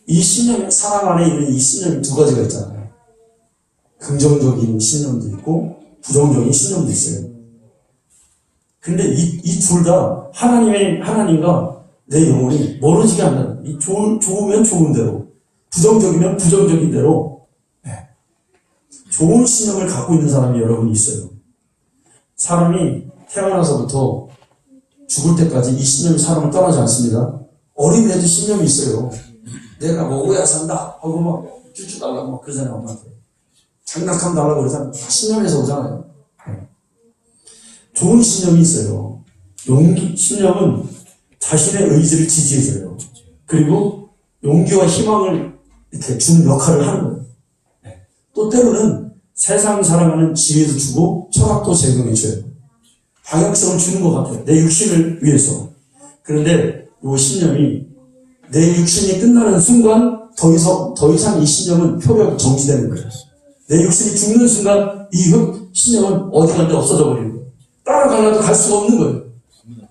Speaker 1: 이 신념, 사람 안에 있는 이 신념이 두 가지가 있잖아요. 긍정적인 신념도 있고 부정적인 신념도 있어요. 근데 이 둘 다 하나님과 내 영혼이 멀어지게 한다는, 좋으면 좋은 대로, 부정적이면 부정적인 대로, 좋은 신념을 갖고 있는 사람이 여러분 있어요. 사람이 태어나서부터 죽을 때까지 이 신념이 사람을 떠나지 않습니다. 어린애도 신념이 있어요. 내가 먹어야 산다 하고 막 쭈쭈 달라고 막 그러잖아요. 엄마한테. 장난감 달라고 그러잖아요. 신념에서 오잖아요. 좋은 신념이 있어요. 신념은 자신의 의지를 지지해줘요. 그리고 용기와 희망을 이렇게 주는 역할을 하는 거예요. 또 때로는 세상 살아가는 지혜도 주고 철학도 제공해줘요. 방향성을 주는 것 같아요. 내 육신을 위해서. 그런데 이 신념이 내 육신이 끝나는 순간 더 이상 이 신념은 표력이 정지되는 거예요. 내 육신이 죽는 순간 이 신념은 어디 간데 없어져 버리는 거예요. 따라가려도 갈 수가 없는 거예요.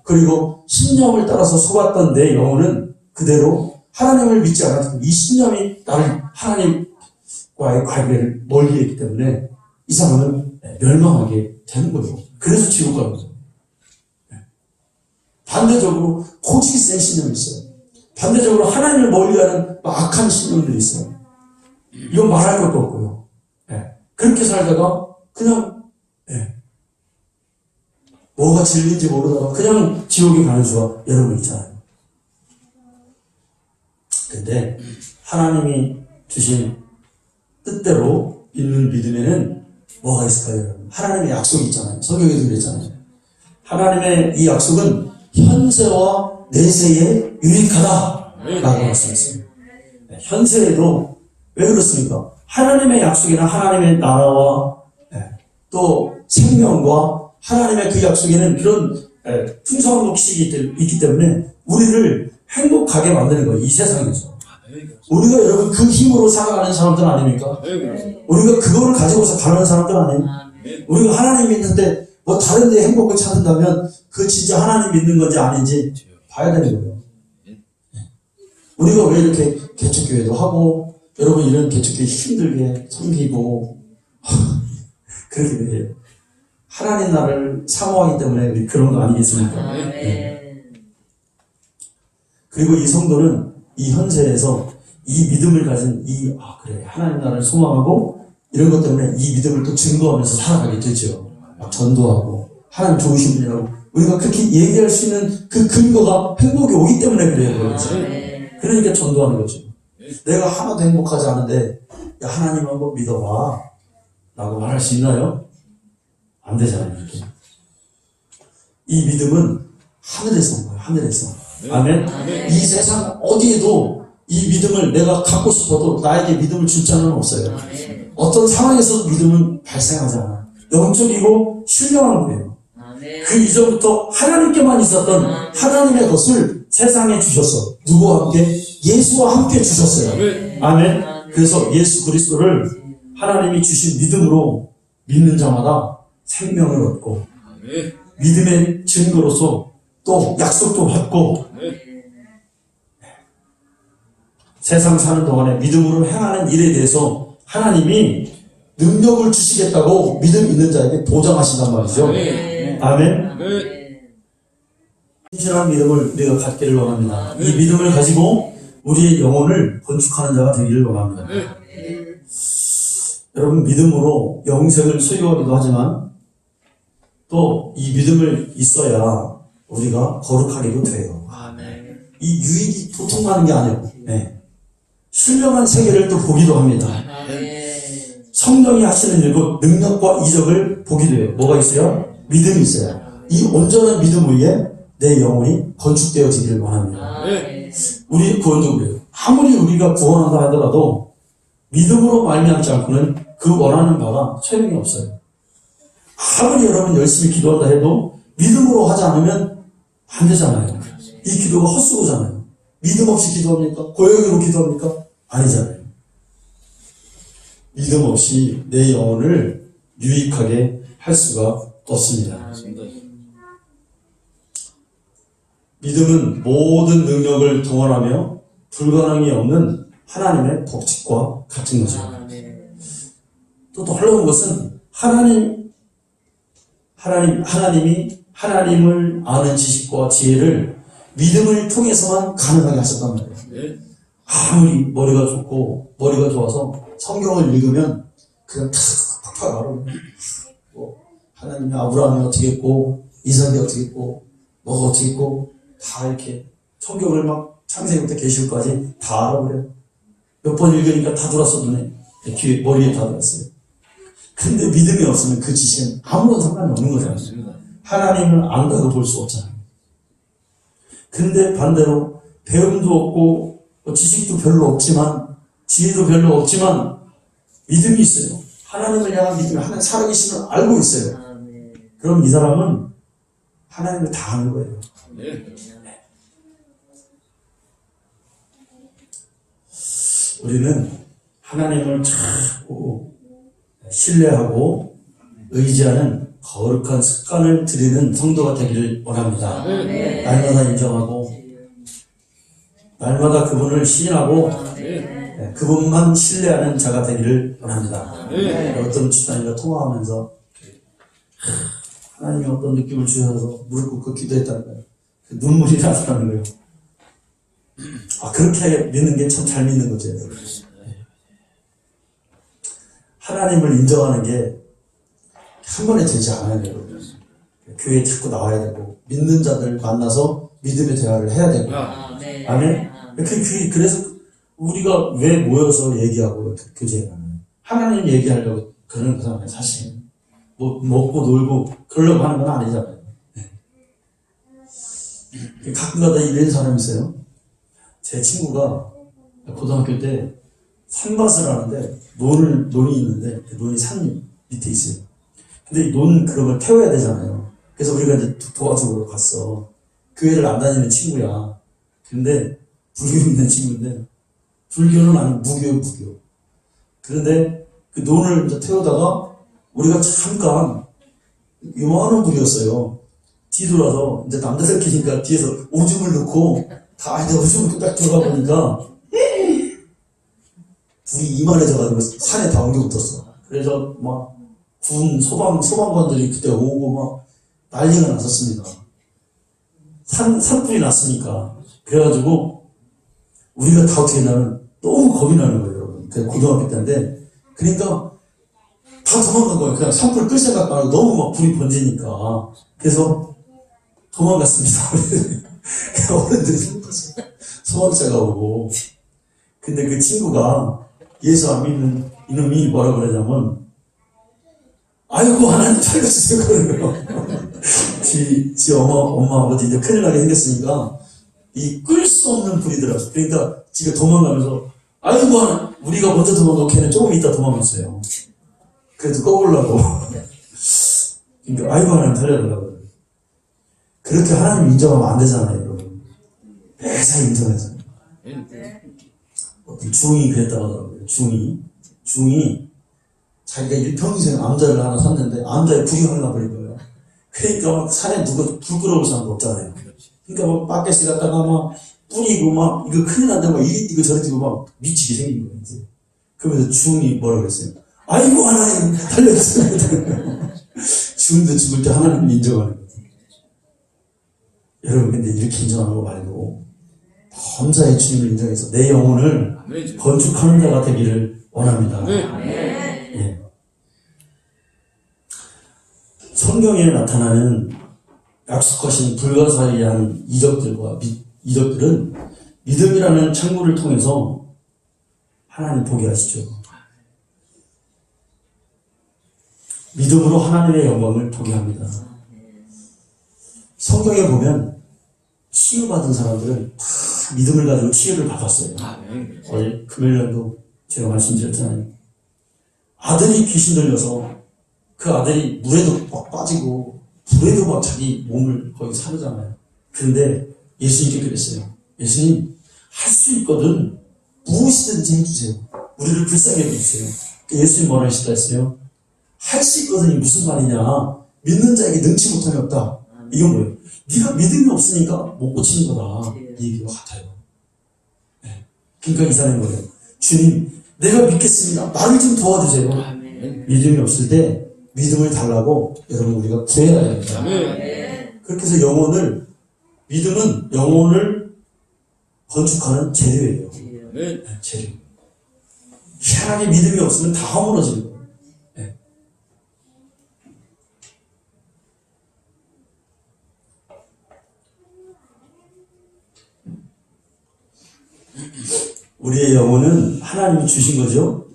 Speaker 1: 그리고 신념을 따라서 속았던 내 영혼은 그대로 하나님을 믿지 않았고 이 신념이 나를 하나님과의 관계를 멀리 했기 때문에 이 사람은 멸망하게 되는 거예요. 그래서 지옥 가는 거예요. 반대적으로 고집이 센 신념이 있어요. 반대적으로 하나님을 멀리하는 악한 신념들이 있어요. 이건 말할 것도 없고요. 그렇게 살다가 그냥 뭐가 진리인지 모르다가 그냥 지옥에 가는 수가 여러분 있잖아요. 근데 하나님이 주신 뜻대로 있는 믿음에는 뭐가 있을까요, 여러분? 하나님의 약속이 있잖아요. 성경에도 그랬잖아요. 하나님의 이 약속은 현세와 내세에 유익하다 라고 말씀했습니다. 현세에도 왜 그렇습니까? 하나님의 약속이나 하나님의 나라와 또 생명과 하나님의 그 약속에는 그런 풍성한 곡식이 있기 때문에 우리를 행복하게 만드는 거예요. 이 세상에서. 우리가 여러분 그 힘으로 살아가는 사람들 아닙니까? 우리가 그거를 가지고서 가는 사람들 아니에요? 우리가 하나님 믿는데 뭐 다른 데 행복을 찾는다면 그 진짜 하나님 믿는 건지 아닌지 봐야 되는 거예요. 우리가 왜 이렇게 개척교회도 하고 여러분 이런 개척교회 힘들게 섬기고 그렇게 돼요. 하나님 나라를 사모하기 때문에 우리 그런 거 아니겠습니까? 그리고 이 성도는 이 현세에서 이 믿음을 가진 그래 하나님 나라를 소망하고 이런 것 때문에 이 믿음을 또 증거하면서 살아가게 되죠. 막 전도하고 하나님 좋으신 분이라고 우리가 그렇게 얘기할 수 있는 그 근거가 행복이 오기 때문에 그래요. 그렇죠? 그러니까 전도하는 거죠. 내가 하나도 행복하지 않은데 야 하나님 한번 믿어봐 라고 말할 수 있나요? 안 되잖아요. 이렇게. 이 믿음은 하늘에서 온 거예요. 하늘에서. 아멘. 이 세상 어디에도 이 믿음을 내가 갖고 싶어도 나에게 믿음을 줄 자는 없어요. 어떤 상황에서도 믿음은 발생하지 않아요. 영적이고 신령한 거예요. 그 이전부터 하나님께만 있었던 하나님의 것을 세상에 주셔서 누구와 함께? 예수와 함께 주셨어요. 아멘. 그래서 예수 그리스도를 하나님이 주신 믿음으로 믿는 자마다 생명을 얻고 믿음의 증거로서 또 약속도 받고 세상 사는 동안에 믿음으로 행하는 일에 대해서 하나님이 능력을 주시겠다고 믿음 있는 자에게 보장하신단 말이죠. 아멘. 신실한 믿음을 우리가 갖기를 원합니다. 이 믿음을 가지고 우리의 영혼을 건축하는 자가 되기를 원합니다. 여러분 믿음으로 영생을 소유하기도 하지만 또 이 믿음을 있어야 우리가 거룩하기도 돼요. 이 유익이 보통 가는 게 아니에요. 신령한 세계를 또 보기도 합니다. 성령이 하시는 일고 능력과 이적을 보기도 해요. 뭐가 있어요? 믿음이 있어요. 이 온전한 믿음 위에 내 영혼이 건축되어지기를 원합니다. 우리 구원도 그래요. 아무리 우리가 구원한다 하더라도 믿음으로 말미암지 않고는 그 원하는 바가 소용이 없어요. 아무리 여러분 열심히 기도한다 해도 믿음으로 하지 않으면 안 되잖아요. 이 기도가 헛수고잖아요. 믿음 없이 기도합니까? 고역으로 기도합니까? 아니잖아요. 믿음 없이 내 영혼을 유익하게 할 수가 없습니다. 믿음은 모든 능력을 동원하며 불가능이 없는 하나님의 법칙과 같은 거죠. 또 놀라운 것은 하나님이 하나님을 아는 지식과 지혜를 믿음을 통해서만 가능하게 하셨단 말이에요. 아무리 머리가 좋고 머리가 좋아서 성경을 읽으면 그냥 탁탁 알아요. 하나님이 아브라함이 어떻게 했고, 이삭이 어떻게 했고, 너가 어떻게 했고, 다 이렇게 성경을 막 창세기부터 계시록까지 다 알아버려요. 몇 번 읽으니까 다 돌았어, 눈에. 귀에, 머리에 다 들었어요. 근데 믿음이 없으면 그 지식은 아무런 상관이 없는 거잖아요. 하나님을 안다고 볼 수 없잖아요. 근데 반대로 배움도 없고 지식도 별로 없지만 지혜도 별로 없지만 믿음이 있어요. 하나님을 향한 믿음이 하나님 살아계심을 알고 있어요. 그럼 이 사람은 하나님을 다 아는 거예요. 우리는 하나님을 자꾸 신뢰하고 의지하는 거룩한 습관을 들이는 성도가 되기를 원합니다. 날마다 인정하고 날마다 그분을 시인하고 그분만 신뢰하는 자가 되기를 원합니다. 어떤 집사님과 통화하면서 하나님이 어떤 느낌을 주셔서 무릎 꿇고 기도했다는 거예요. 그 눈물이 나더라는 거예요. 그렇게 믿는 게 참 잘 믿는 거죠. 하나님을 인정하는 게 한 번에 되지 않아요. 교회에 자꾸 나와야 되고 믿는 자들 만나서 믿음의 대화를 해야 되고 아멘? 그래서 우리가 왜 모여서 얘기하고 교제하는 하나님 얘기하려고 그러는 거잖아요. 사실 뭐 먹고 놀고 그러려고 하는 건 아니잖아요. 가끔가다 이런 사람이 있어요. 제 친구가 고등학교 때 산밭을 하는데 논이 있는데 그 논이 산 밑에 있어요. 근데 논 그런 걸 태워야 되잖아요. 그래서 우리가 이제 도와주러 갔어. 교회를 안 다니는 친구야. 근데 불교 있는 친구인데 불교는 아니고 무교. 그런데 그 논을 이제 태우다가 우리가 잠깐 요만한 불이었어요. 뒤돌아서 이제 남자들끼리니까 뒤에서 오줌을 넣고 다 이제 오줌을 딱 들어가 보니까 불이 이만해져가지고 산에 다 옮겨 붙었어. 그래서 막 군 소방관들이 그때 오고 막 난리가 났었습니다. 산불이 났으니까. 그래가지고 우리가 다 어떻게 했냐면 너무 겁이 나는 거예요, 여러분. 그 고등학교 때인데. 그러니까 다 도망간 거예요. 그냥 산불 끌 생각 말고 너무 막 불이 번지니까. 그래서 도망갔습니다. 어른들이 소방차가 오고. 근데 그 친구가 예수 안 믿는 이놈이 뭐라 그러냐면 아이고 하나님 살려주세요 그러는 거예요. 지 엄마 아버지 이제 큰일 나게 생겼으니까 이 끌 수 없는 불이더라고요. 그러니까 지가 도망가면서 아이고 하나 우리가 먼저 도망가고 걔는 조금 있다 도망갔어요. 그래도 꺼보려고. 그러니까 아이고 하나님 살려달라고. 그렇게 하나님 인정하면 안 되잖아요, 여러분. 매사 인정해서. 어떤 중이 그랬다고 하더라고요. 중이 자기가 일평생 암자를 하나 샀는데 암자에 불이 확 나버린 거예요. 그러니까 막 산에 누가 불 끌어올 사람도 없잖아요. 그러니까 막 바켓에 갔다가 막 뿌리고 막 이거 큰일 난다 막 이거 저리 뛰고 막 미치게 생긴 거예요. 이제. 그러면서 중이 뭐라고 했어요? 아이고 하나님 살려주세요. 중도 죽을 때 하나님을 인정하는 거예요. 여러분 근데 이렇게 인정하는 거 말고 범사의 주님을 인정해서 내 영혼을 건축하는 자가 되기를 원합니다. 예. 성경에 나타나는 약속하신 불가사의한 이적들은 믿음이라는 창구를 통해서 하나님 보게 하시죠. 믿음으로 하나님의 영광을 보게 합니다. 성경에 보면 치유받은 사람들은 다 믿음을 가지고 치유를 받았어요. 어제 금요일날도 제가 말씀드렸잖아요. 아들이 귀신 들려서 그 아들이 물에도 막 빠지고 불에도 막 자기 몸을 거의 사르잖아요. 그런데 예수님께 그랬어요. 예수님 할 수 있거든 무엇이든지 해주세요. 우리를 불쌍히 해주세요. 예수님 뭐라 하시다 했어요? 할 수 있거든이 무슨 말이냐. 믿는 자에게 능치 못함이 없다. 이건 뭐예요? 네가 믿음이 없으니까 못 고치는 거다. 이 얘기와 같아요. 네. 그러니까 이 사람이 뭐예요? 주님 내가 믿겠습니다. 나를 좀 도와주세요. 믿음이 없을 때 믿음을 달라고 여러분 우리가 구해야 됩니다. 그렇게 해서 믿음은 영혼을 건축하는 재료예요. 네, 재료. 희한하게 믿음이 없으면 다 허물어지는 거예요. 네. 우리의 영혼은 하나님이 주신 거죠.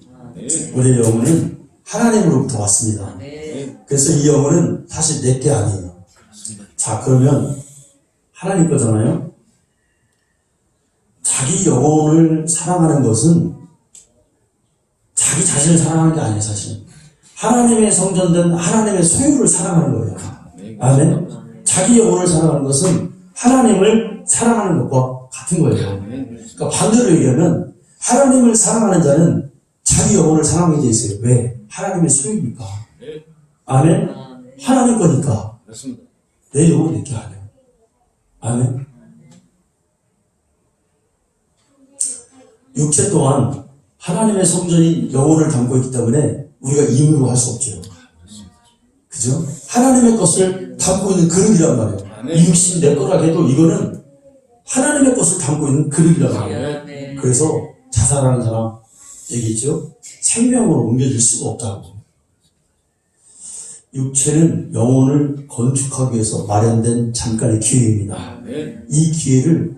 Speaker 1: 우리의 영혼은 하나님으로부터 왔습니다. 그래서 이 영혼은 사실 내 게 아니에요. 자, 그러면 하나님 거잖아요. 자기 영혼을 사랑하는 것은 자기 자신을 사랑하는 게 아니에요, 사실. 하나님의 성전된 하나님의 소유를 사랑하는 거예요. 아멘. 자기 영혼을 사랑하는 것은 하나님을 사랑하는 것과 같은 거예요. 그러니까 반대로 얘기하면 하나님을 사랑하는 자는 자기 영혼을 사랑하게 돼 있어요. 왜? 하나님의 소유니까. 아멘. 하나님 거니까. 내 영혼 내 게 아니에요. 아멘. 육체 또한 하나님의 성전인 영혼을 담고 있기 때문에 우리가 임의로 할 수 없죠. 그죠? 하나님의 것을 담고 있는 그릇이란 말이에요. 이 육신 내 거라 해도 이거는 하나님의 것을 담고 있는 그릇이란 말이에요. 그래서 자살하는 사람 얘기했죠. 생명으로 옮겨질 수가 없다고. 육체는 영혼을 건축하기 위해서 마련된 잠깐의 기회입니다. 이 기회를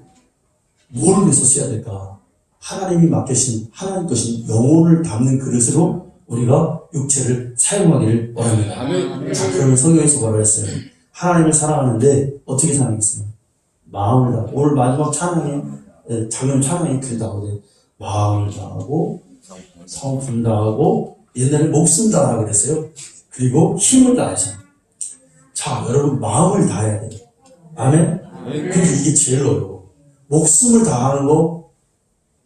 Speaker 1: 뭘 위해서 써야 될까? 하나님이 맡기신 하나님 것인 영혼을 담는 그릇으로 우리가 육체를 사용하기를 원합니다. 자, 그러면 성경에서 뭐라고 했어요? 하나님을 사랑하는데 어떻게 사랑했어요? 마음을 다. 오늘 마지막 찬양에 작은 찬양이 그랬다고. 마음을 다하고 성품 다하고 옛날에 목숨 다하라 그랬어요. 그리고 힘을 다해서. 자, 여러분 마음을 다해야 돼요. 아멘? 근데 이게 제일 어려워. 목숨을 다하는 거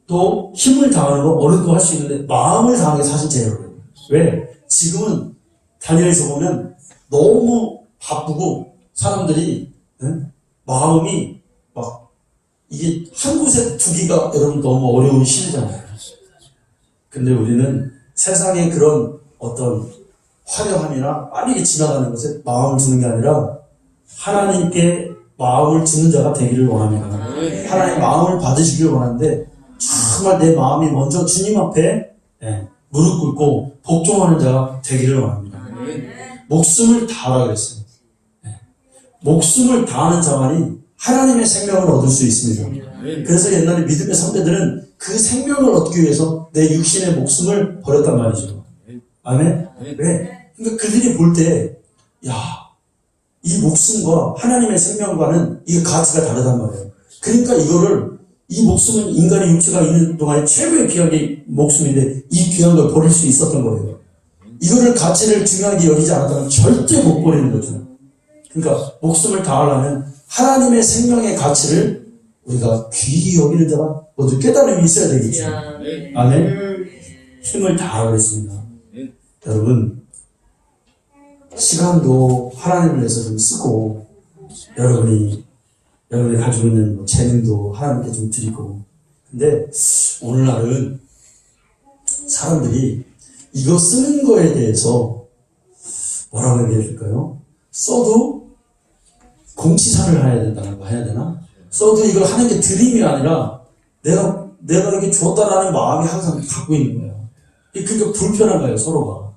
Speaker 1: 또 힘을 다하는 거 어느 거 할 수 있는데 마음을 다하는 게 사실 제일 어려워요. 왜? 지금은 다니엘에서 보면 너무 바쁘고 사람들이 마음이 막 이게 한 곳에 두기가 여러분 너무 어려운 시대잖아요. 근데 우리는 세상의 그런 어떤 화려함이나 빠르게 지나가는 것에 마음을 두는 게 아니라 하나님께 마음을 주는 자가 되기를 원합니다. 하나님 마음을 받으시기를 원하는데 정말 내 마음이 먼저 주님 앞에 무릎 꿇고 복종하는 자가 되기를 원합니다. 목숨을 다하라 그랬어요. 목숨을 다하는 자만이 하나님의 생명을 얻을 수 있습니다. 그래서 옛날에 믿음의 선배들은 그 생명을 얻기 위해서 내 육신의 목숨을 버렸단 말이죠. 아멘? 왜? 그러니까 그들이 볼 때, 야, 이 목숨과 하나님의 생명과는 이 가치가 다르단 말이에요. 그러니까 이 목숨은 인간의 육체가 있는 동안에 최고의 귀한 게 목숨인데 이 귀한 걸 버릴 수 있었던 거예요. 이거를 가치를 중요하게 여기지 않았다면 절대 못 버리는 거죠. 그러니까 목숨을 다하려면 하나님의 생명의 가치를 우리가 귀히 여기는 자가 모두 깨달음이 있어야 되겠죠. 아멘. 힘을 다하고 있습니다. 여러분, 시간도 하나님을 위해서 좀 쓰고, 여러분이 가지고 있는 재능도 하나님께 좀 드리고. 근데 오늘날은 사람들이 이거 쓰는 거에 대해서 뭐라고 얘기해 줄까요? 써도 공치사를 해야 된다고 해야 되나? 써도 이걸 하는 게 드림이 아니라 내가 이렇게 주었다라는 마음이 항상 갖고 있는 거예요. 그러니까 불편한 거예요, 서로가.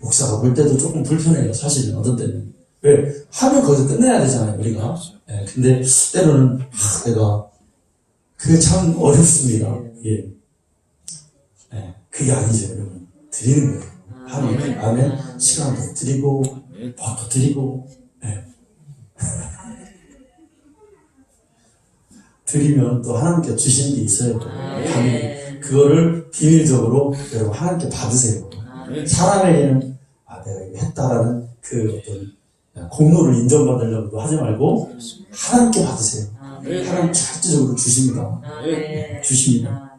Speaker 1: 목사가 볼 때도 조금 불편해요, 사실은, 어떤 때는. 왜? 하면 거기서 끝내야 되잖아요, 우리가. 근데 때로는, 그게 참 어렵습니다. 예. 그게 아니죠, 여러분. 드리는 거예요. 하나님, 아멘. 시간도 드리고, 밥도 드리고, 드리면 또 하나님께 주시는 게 있어요. 그거를 비밀적으로 여러분 하나님께 받으세요. 사람에게는 내가 이거 했다라는 그 어떤 공로를 인정받으려고 하지 말고 하나님께 받으세요. 하나님 절대적으로 주십니다. 주십니다.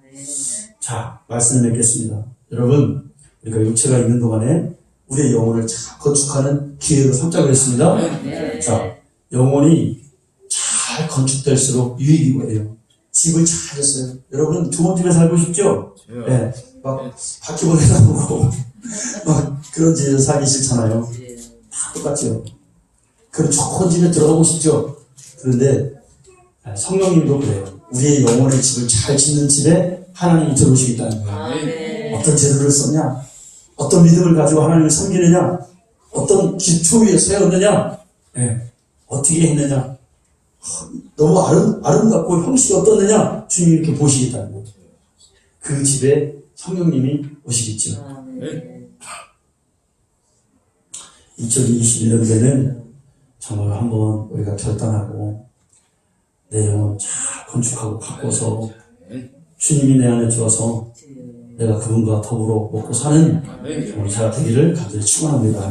Speaker 1: 자, 말씀을 맺겠습니다. 여러분, 우리가 육체가 있는 동안에 우리의 영혼을 잘 건축하는 기회로 삼자고 했습니다. 자, 영혼이 잘 건축될수록 유익이고 해요. 집을 잘 졌어요. 여러분 좋은 집에 살고 싶죠? 네, 막 바퀴벌레 나오고 막 그런 집에서 살기 싫잖아요. 다 똑같죠. 그런 좋은 집에 들어가고 싶죠. 그런데 성령님도 그래요. 우리의 영혼의 집을 잘 짓는 집에 하나님이 들어오시겠다는 거예요. 어떤 재료를 썼냐? 어떤 믿음을 가지고 하나님을 섬기느냐? 어떤 기초 위에 세웠느냐? 어떻게 했느냐? 너무 아름답고 형식이 어떻느냐? 주님이 이렇게 보시겠다는 거죠. 그 집에 성령님이 오시겠죠. 2021년 되는 정말 한번 우리가 결단하고 내 영혼 잘 건축하고 가꿔서 주님이 내 안에 들어와서 내가 그분과 더불어 먹고 사는 우리 자가 되기를 간절히 축원합니다.